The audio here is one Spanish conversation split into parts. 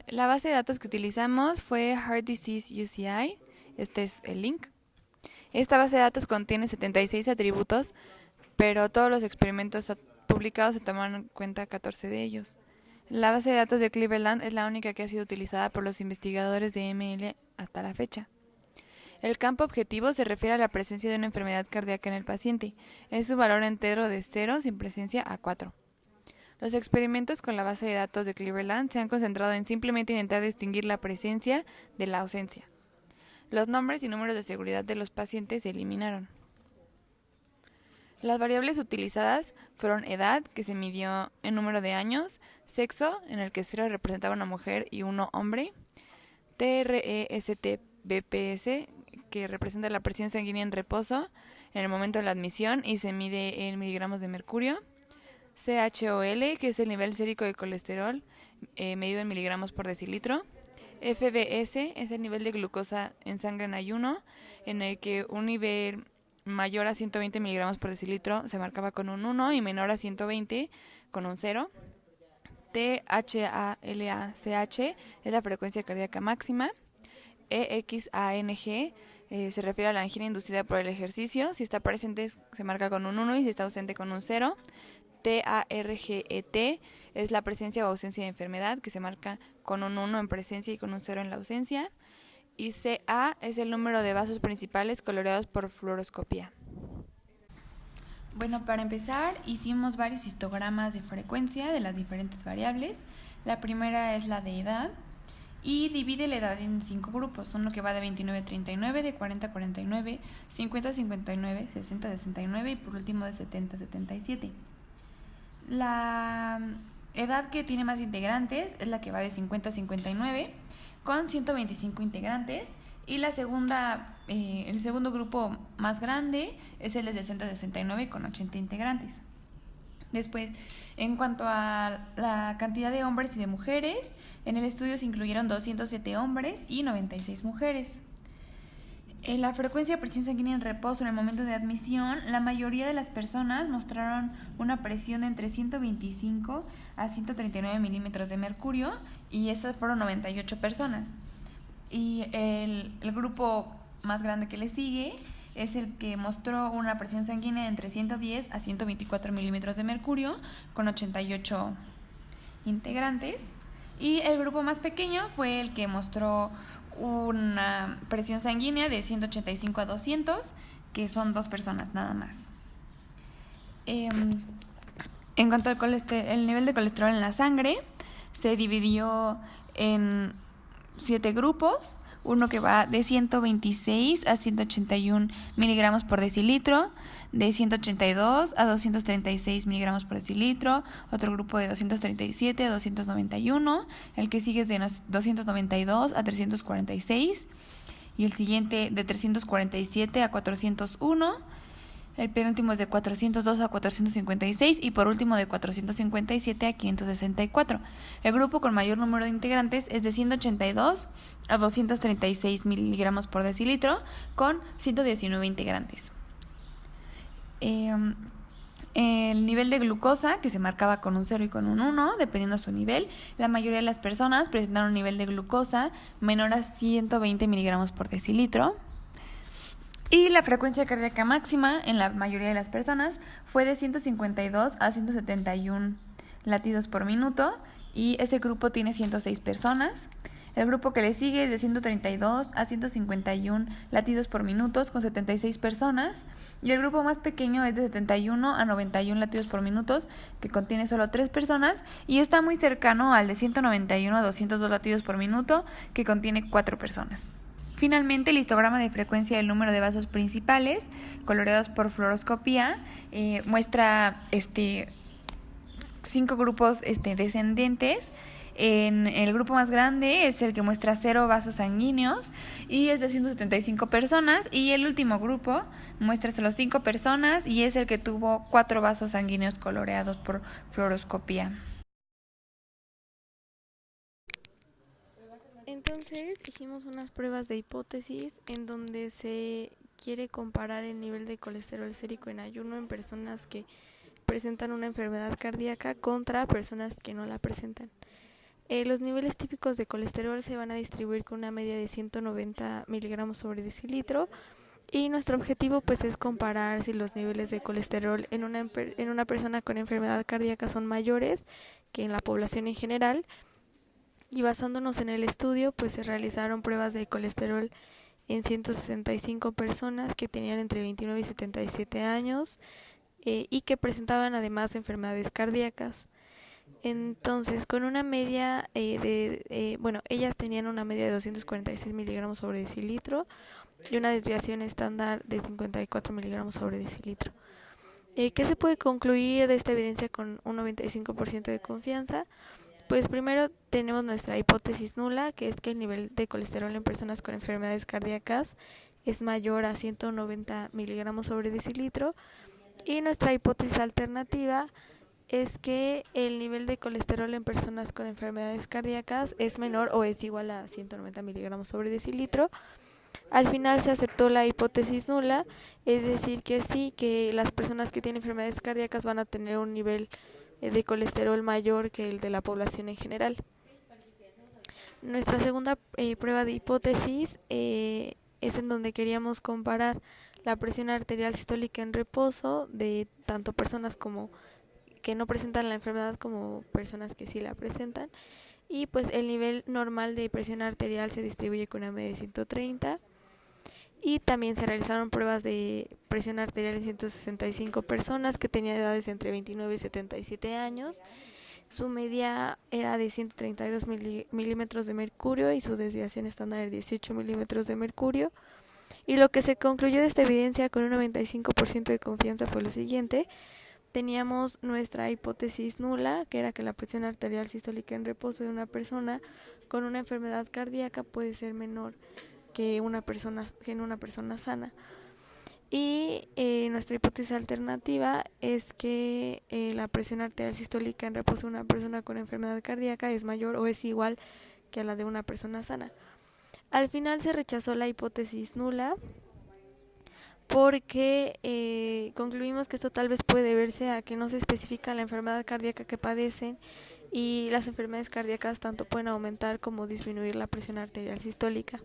La base de datos que utilizamos fue Heart Disease UCI. Este es el link. Esta base de datos contiene 76 atributos, pero todos los experimentos publicados se tomaron en cuenta 14 de ellos. La base de datos de Cleveland es la única que ha sido utilizada por los investigadores de ML hasta la fecha. El campo objetivo se refiere a la presencia de una enfermedad cardíaca en el paciente. Es su valor entero de 0 sin presencia a 4. Los experimentos con la base de datos de Cleveland se han concentrado en simplemente intentar distinguir la presencia de la ausencia. Los nombres y números de seguridad de los pacientes se eliminaron. Las variables utilizadas fueron edad, que se midió en número de años, sexo, en el que 0 representaba una mujer y 1 hombre, TREST-BPS, que representa la presión sanguínea en reposo en el momento de la admisión y se mide en miligramos de mercurio, CHOL, que es el nivel sérico de colesterol medido en miligramos por decilitro, FBS es el nivel de glucosa en sangre en ayuno, en el que un nivel mayor a 120 miligramos por decilitro se marcaba con un 1 y menor a 120 con un 0. THALACH es la frecuencia cardíaca máxima. EXANG se refiere a la angina inducida por el ejercicio. Si está presente se marca con un 1 y si está ausente con un 0. TARGET es la presencia o ausencia de enfermedad, que se marca con un 1 en presencia y con un 0 en la ausencia. Y CA es el número de vasos principales coloreados por fluoroscopía. Bueno, para empezar, hicimos varios histogramas de frecuencia de las diferentes variables. La primera es la de edad y divide la edad en 5 grupos, uno que va de 29 a 39, de 40 a 49, 50 a 59, 60 a 69 y por último de 70 a 77. La edad que tiene más integrantes es la que va de 50 a 59, con 125 integrantes, y el segundo grupo más grande es el de 60 a 69 con 80 integrantes. Después, en cuanto a la cantidad de hombres y de mujeres, en el estudio se incluyeron 207 hombres y 96 mujeres. En la frecuencia de presión sanguínea en reposo en el momento de admisión, la mayoría de las personas mostraron una presión de entre 125 a 139 milímetros de mercurio, y esas fueron 98 personas. Y el grupo más grande que le sigue es el que mostró una presión sanguínea de entre 110 a 124 milímetros de mercurio con 88 integrantes. Y el grupo más pequeño fue el que mostró una presión sanguínea de 185 a 200, que son 2 personas nada más. En cuanto al el nivel de colesterol en la sangre, se dividió en 7 grupos, uno que va de 126 a 181 miligramos por decilitro, de 182 a 236 miligramos por decilitro, otro grupo de 237 a 291, el que sigue es de 292 a 346 y el siguiente de 347 a 401. El penúltimo es de 402 a 456 y por último de 457 a 564. El grupo con mayor número de integrantes es de 182 a 236 miligramos por decilitro con 119 integrantes. El nivel de glucosa, que se marcaba con un 0 y con un 1, dependiendo de su nivel. La mayoría de las personas presentaron un nivel de glucosa menor a 120 miligramos por decilitro. Y la frecuencia cardíaca máxima en la mayoría de las personas fue de 152 a 171 latidos por minuto, y este grupo tiene 106 personas. El grupo que le sigue es de 132 a 151 latidos por minuto con 76 personas. Y el grupo más pequeño es de 71 a 91 latidos por minuto, que contiene solo 3 personas. Y está muy cercano al de 191 a 202 latidos por minuto, que contiene 4 personas. Finalmente, el histograma de frecuencia del número de vasos principales, coloreados por fluoroscopía, muestra 5 grupos descendentes. En el grupo más grande es el que muestra 0 vasos sanguíneos y es de 175 personas, y el último grupo muestra solo 5 personas y es el que tuvo 4 vasos sanguíneos coloreados por fluoroscopía. Entonces hicimos unas pruebas de hipótesis en donde se quiere comparar el nivel de colesterol sérico en ayuno en personas que presentan una enfermedad cardíaca contra personas que no la presentan. Los niveles típicos de colesterol se van a distribuir con una media de 190 miligramos sobre decilitro, y nuestro objetivo pues es comparar si los niveles de colesterol en una persona con enfermedad cardíaca son mayores que en la población en general. Y basándonos en el estudio pues se realizaron pruebas de colesterol en 165 personas que tenían entre 29 y 77 años y que presentaban además enfermedades cardíacas. Entonces, con una media ellas tenían una media de 246 miligramos sobre decilitro y una desviación estándar de 54 miligramos sobre decilitro. ¿Qué se puede concluir de esta evidencia con un 95% de confianza? Pues primero tenemos nuestra hipótesis nula, que es que el nivel de colesterol en personas con enfermedades cardíacas es mayor a 190 miligramos sobre decilitro, y nuestra hipótesis alternativa es que el nivel de colesterol en personas con enfermedades cardíacas es menor o es igual a 190 miligramos sobre decilitro. Al final se aceptó la hipótesis nula, es decir que sí, que las personas que tienen enfermedades cardíacas van a tener un nivel de colesterol mayor que el de la población en general. Nuestra segunda prueba de hipótesis es en donde queríamos comparar la presión arterial sistólica en reposo de tanto personas como que no presentan la enfermedad como personas que sí la presentan, y pues el nivel normal de presión arterial se distribuye con una media de 130, y también se realizaron pruebas de presión arterial en 165 personas que tenían edades entre 29 y 77 años. Su media era de 132 milímetros de mercurio y su desviación estándar de 18 milímetros de mercurio. Y lo que se concluyó de esta evidencia con un 95% de confianza fue lo siguiente. Teníamos nuestra hipótesis nula, que era que la presión arterial sistólica en reposo de una persona con una enfermedad cardíaca puede ser menor que en una persona sana. Y nuestra hipótesis alternativa es que la presión arterial sistólica en reposo de una persona con enfermedad cardíaca es mayor o es igual que a la de una persona sana. Al final se rechazó la hipótesis nula porque concluimos que esto tal vez puede deberse a que no se especifica la enfermedad cardíaca que padecen, y las enfermedades cardíacas tanto pueden aumentar como disminuir la presión arterial sistólica.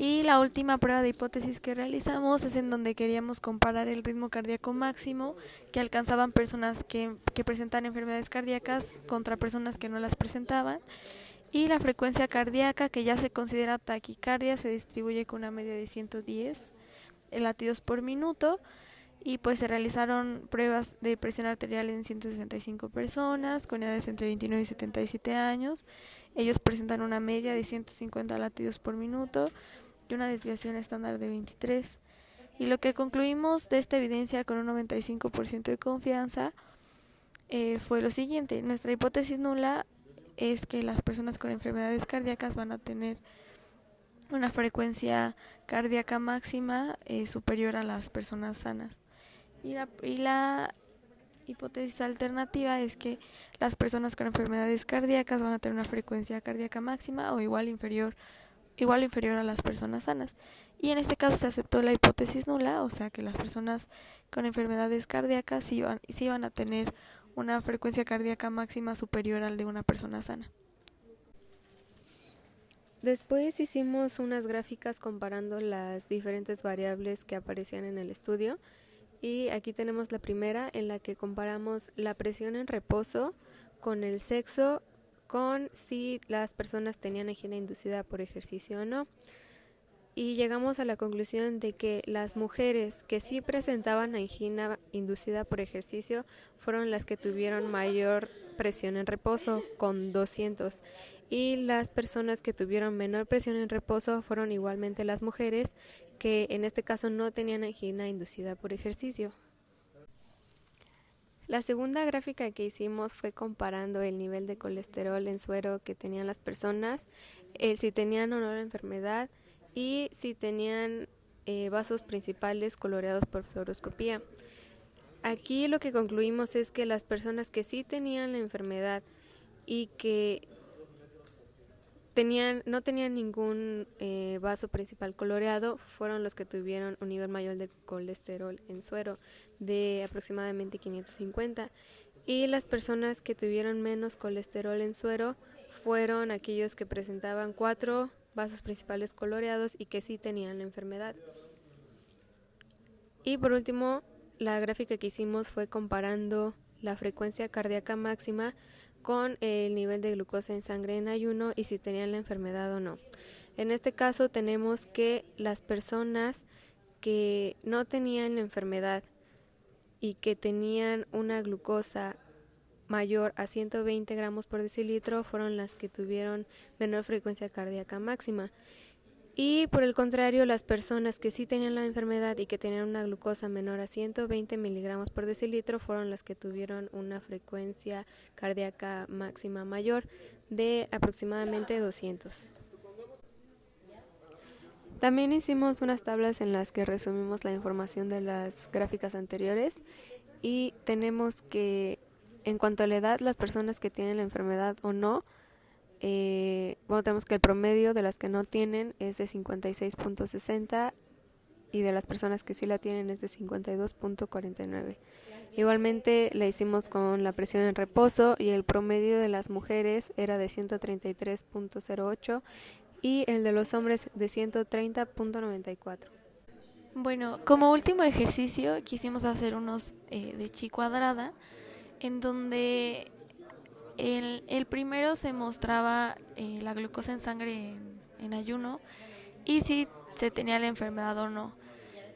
Y la última prueba de hipótesis que realizamos es en donde queríamos comparar el ritmo cardíaco máximo que alcanzaban personas que presentan enfermedades cardíacas contra personas que no las presentaban, y la frecuencia cardíaca, que ya se considera taquicardia, se distribuye con una media de 110 latidos por minuto, y pues se realizaron pruebas de presión arterial en 165 personas con edades entre 29 y 77 años. Ellos presentan una media de 150 latidos por minuto y una desviación estándar de 23. Y lo que concluimos de esta evidencia con un 95% de confianza fue lo siguiente. Nuestra hipótesis nula es que las personas con enfermedades cardíacas van a tener una frecuencia cardíaca máxima superior a las personas sanas. Y la hipótesis alternativa es que las personas con enfermedades cardíacas van a tener una frecuencia cardíaca máxima o igual o inferior a las personas sanas. Y en este caso se aceptó la hipótesis nula, o sea que las personas con enfermedades cardíacas sí van a tener una frecuencia cardíaca máxima superior al de una persona sana. Después hicimos unas gráficas comparando las diferentes variables que aparecían en el estudio, y aquí tenemos la primera en la que comparamos la presión en reposo con el sexo, con si las personas tenían angina inducida por ejercicio o no. Y llegamos a la conclusión de que las mujeres que sí presentaban angina inducida por ejercicio fueron las que tuvieron mayor presión en reposo, con 200, y las personas que tuvieron menor presión en reposo fueron igualmente las mujeres que en este caso no tenían angina inducida por ejercicio. La segunda gráfica que hicimos fue comparando el nivel de colesterol en suero que tenían las personas, si tenían o no la enfermedad y si tenían vasos principales coloreados por fluoroscopía. Aquí lo que concluimos es que las personas que sí tenían la enfermedad y que no tenían ningún vaso principal coloreado fueron los que tuvieron un nivel mayor de colesterol en suero de aproximadamente 550, y las personas que tuvieron menos colesterol en suero fueron aquellos que presentaban 4 vasos principales coloreados y que sí tenían la enfermedad. Y por último, la gráfica que hicimos fue comparando la frecuencia cardíaca máxima con el nivel de glucosa en sangre en ayuno y si tenían la enfermedad o no. En este caso tenemos que las personas que no tenían la enfermedad y que tenían una glucosa mayor a 120 gramos por decilitro fueron las que tuvieron menor frecuencia cardíaca máxima. Y por el contrario, las personas que sí tenían la enfermedad y que tenían una glucosa menor a 120 miligramos por decilitro fueron las que tuvieron una frecuencia cardíaca máxima mayor de aproximadamente 200. También hicimos unas tablas en las que resumimos la información de las gráficas anteriores y tenemos que en cuanto a la edad, las personas que tienen la enfermedad o no, tenemos que el promedio de las que no tienen es de 56.60 y de las personas que sí la tienen es de 52.49. Igualmente la hicimos con la presión en reposo y el promedio de las mujeres era de 133.08 y el de los hombres de 130.94. Bueno, como último ejercicio quisimos hacer unos de chi cuadrada, en donde el primero se mostraba la glucosa en sangre en ayuno y si se tenía la enfermedad o no.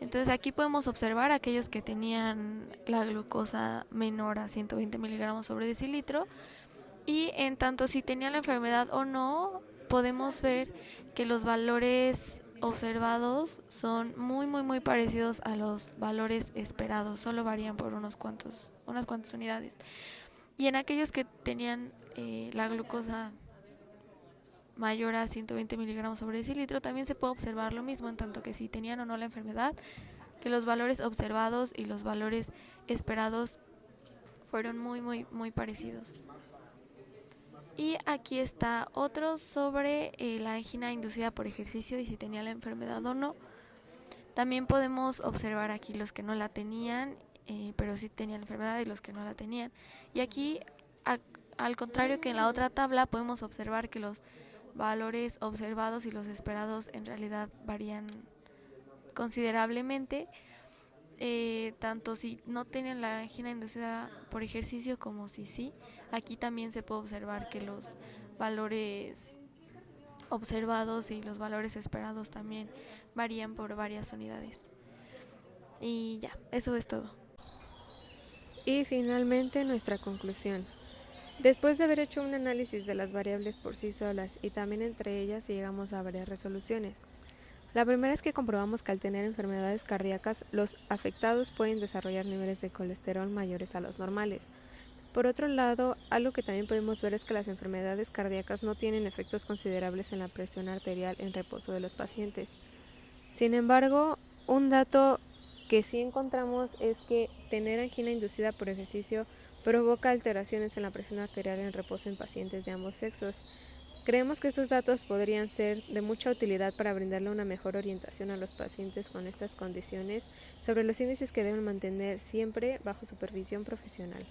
Entonces aquí podemos observar aquellos que tenían la glucosa menor a 120 miligramos sobre decilitro y en tanto si tenían la enfermedad o no, podemos ver que los valores observados son muy parecidos a los valores esperados, solo varían por unas cuantas unidades. Y en aquellos que tenían la glucosa mayor a 120 miligramos sobre decilitro también se puede observar lo mismo, en tanto que si tenían o no la enfermedad, que los valores observados y los valores esperados fueron muy parecidos. Y aquí está otro sobre la angina inducida por ejercicio y si tenía la enfermedad o no. También podemos observar aquí los que no la tenían, pero sí tenían la enfermedad y los que no la tenían. Y aquí, al contrario que en la otra tabla, podemos observar que los valores observados y los esperados en realidad varían considerablemente, tanto si no tenían la angina inducida por ejercicio como si sí. Aquí también se puede observar que los valores observados y los valores esperados también varían por varias unidades. Y ya, eso es todo. Y finalmente nuestra conclusión. Después de haber hecho un análisis de las variables por sí solas y también entre ellas llegamos a varias resoluciones. La primera es que comprobamos que al tener enfermedades cardíacas, los afectados pueden desarrollar niveles de colesterol mayores a los normales. Por otro lado, algo que también podemos ver es que las enfermedades cardíacas no tienen efectos considerables en la presión arterial en reposo de los pacientes. Sin embargo, un dato que sí encontramos es que tener angina inducida por ejercicio provoca alteraciones en la presión arterial en reposo en pacientes de ambos sexos. Creemos que estos datos podrían ser de mucha utilidad para brindarle una mejor orientación a los pacientes con estas condiciones sobre los índices que deben mantener siempre bajo supervisión profesional.